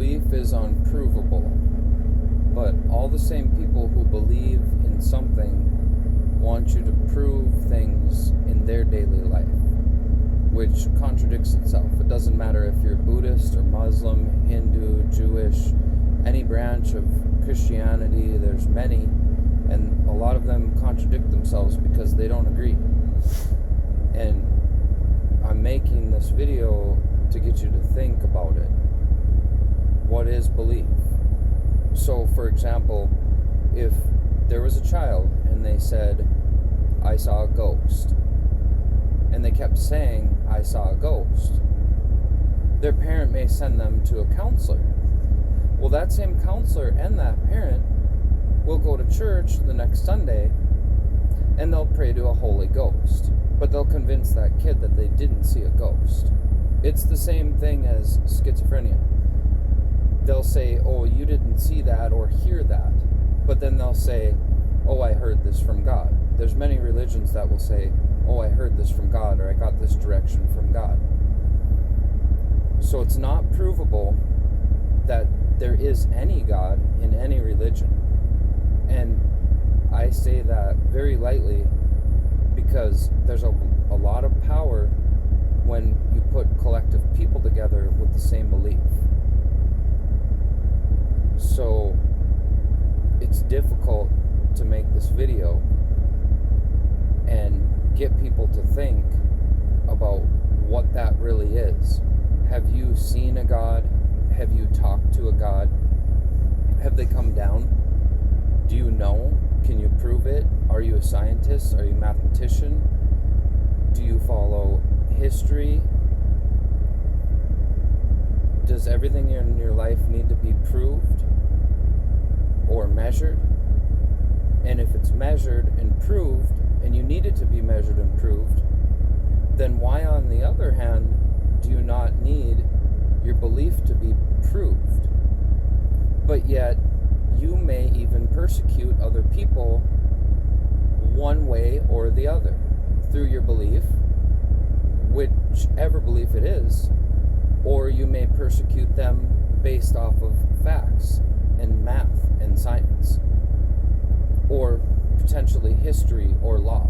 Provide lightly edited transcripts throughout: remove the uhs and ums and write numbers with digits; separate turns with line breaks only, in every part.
belief is unprovable, but all the same people who believe in something want you to prove things in their daily life, which contradicts itself. It doesn't matter if you're Buddhist or Muslim, Hindu, Jewish, any branch of Christianity. There's many, and a lot of them contradict themselves because they don't agree. And I'm making this video to get you to think about it. What is belief? So, for example, if there was a child and they said, I saw a ghost, and they kept saying, I saw a ghost, their parent may send them to a counselor. Well, that same counselor and that parent will go to church the next Sunday and they'll pray to a Holy Ghost, but they'll convince that kid that they didn't see a ghost. It's the same thing as schizophrenia. They'll say, oh, you didn't see that or hear that, but then they'll say, oh, I heard this from God. There's many religions that will say, oh, I heard this from God, or I got this direction from God. So it's not provable that there is any God in any religion. And I say that very lightly because there's a lot of power when you put collective people together with the same belief. So it's difficult to make this video and get people to think about what that really is. Have you seen a God? Have you talked to a God? Have they come down? Do you know? Can you prove it? Are you a scientist? Are you a mathematician? Do you follow history? Does everything in your life need to be proved or measured? And if it's measured and proved, and you need it to be measured and proved, then why, on the other hand, do you not need your belief to be proved? But yet, you may even persecute other people one way or the other through your belief, whichever belief it is, or you may persecute them based off of facts and math and science, or potentially history or law,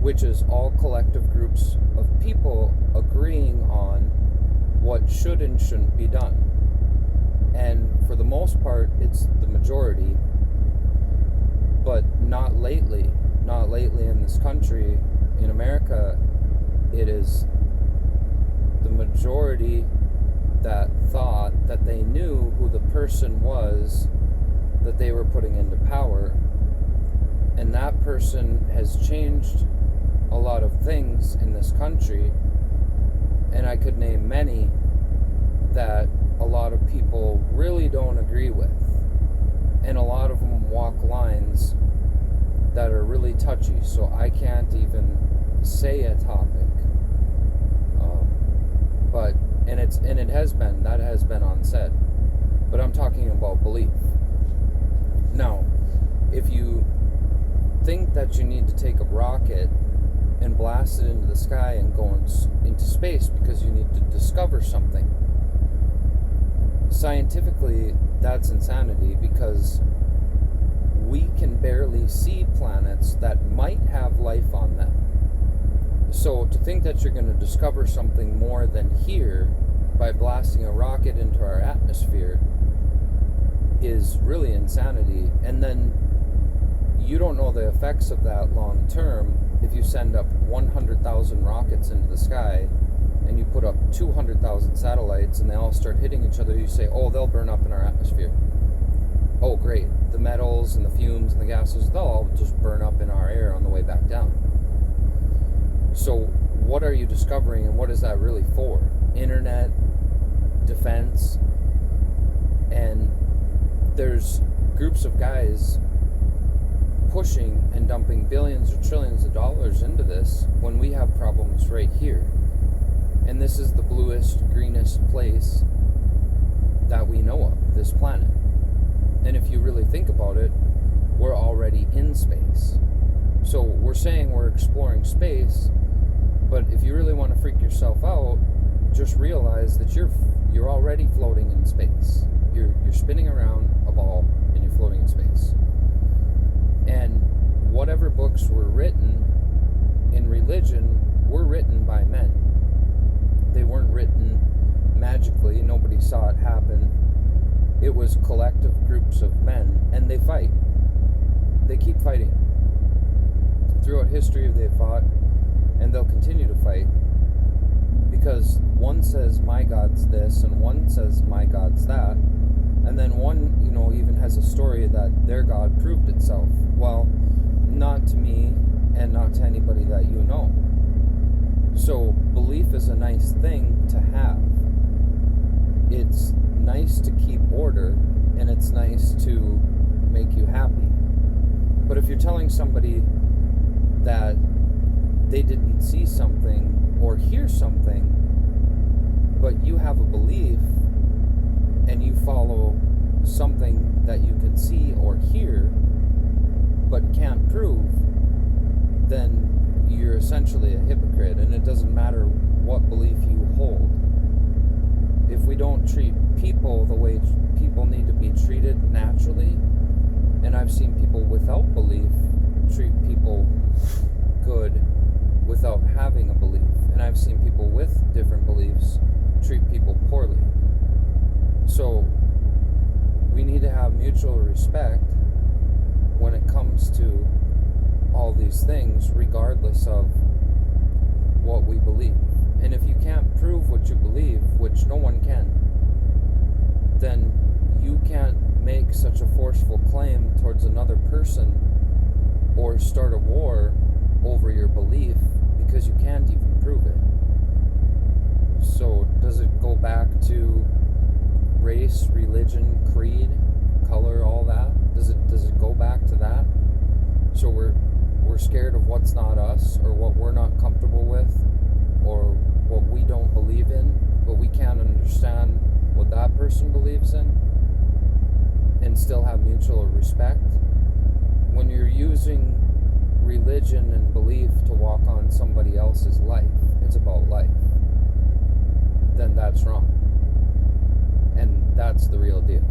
which is all collective groups of people agreeing on what should and shouldn't be done. And for the most part, it's the majority, but not lately in this country. In America, it is the majority that thought that they knew who the person was that they were putting into power, and that person has changed a lot of things in this country, and I could name many that a lot of people really don't agree with, and a lot of them walk lines that are really touchy, so I can't even say a topic. That has been unsaid, but I'm talking about belief. Now, if you think that you need to take a rocket and blast it into the sky and go into space because you need to discover something, scientifically, that's insanity, because we can barely see planets that might have life on them. So to think that you're going to discover something more than here by blasting a rocket into our atmosphere is really insanity. And then you don't know the effects of that long term. If you send up 100,000 rockets into the sky and you put up 200,000 satellites and they all start hitting each other, you say, oh, they'll burn up in our atmosphere. Oh, great. The metals and the fumes and the gases, they'll all just burn up in our air on the way back down. So what are you discovering, and what is that really for? Internet, defense, and there's groups of guys pushing and dumping billions or trillions of dollars into this when we have problems right here. And this is the bluest, greenest place that we know of, this planet. And if you really think about it, we're already in space. So we're saying we're exploring space, but if you really want to freak yourself out, just realize that you're you're already floating in space. You're spinning around a ball and you're floating in space. And whatever books were written in religion were written by men. They weren't written magically. Nobody saw it happen. It was collective groups of men, and they fight. They keep fighting. Throughout history, they've fought, and they'll continue to fight, because one says my God's this, and one says my God's that, and then one, even has a story that their God proved itself. Well, not to me, and not to anybody that you know. So belief is a nice thing to have. It's nice to keep order, and it's nice to make you happy. But if you're telling somebody that they didn't see something or hear something, but you have a belief and you follow something that you can see or hear but can't prove, then you're essentially a hypocrite, and it doesn't matter what belief you hold. If we don't treat people the way people need to be treated naturally, and I've seen people without belief treat people good without having a belief, and I've seen people with different beliefs treat people poorly. So we need to have mutual respect when it comes to all these things, regardless of what we believe. And if you can't prove what you believe, which no one can, then you can't make such a forceful claim towards another person or start a war over your belief, because you can't even prove it. So does it go back to race, religion, creed, color, all that? Does it go back to that? So we're scared of what's not us, or what we're not comfortable with, or what we don't believe in, but we can't understand what that person believes in, and still have mutual respect. When you're using religion and belief to walk on somebody else's life, it's about life, then that's wrong. And that's the real deal.